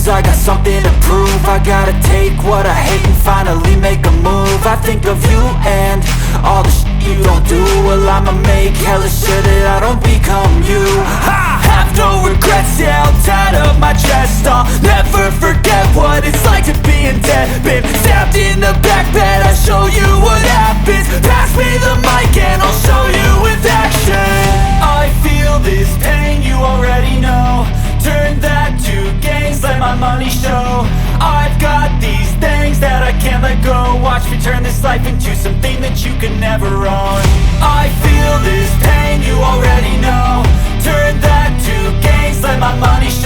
lose, I got something to prove. I gotta take what I hate and finally make a move. I think of you and all the shit you don't do. Well, I'ma make hella sure that I don't become you. I have no regrets, yeah, I'll tie up my chest. I'll never forget what it's like to be in debt. Been stabbed in the back bed, I'll show you what happens. Pass me the mic and I'll show you with action. I feel this pain, you already know. Turn that to gains, let my money show. I've got these things that I can't let go. Watch me turn this life into something that you can never own. I feel this pain, you already know. Turn that to gains, let my money show.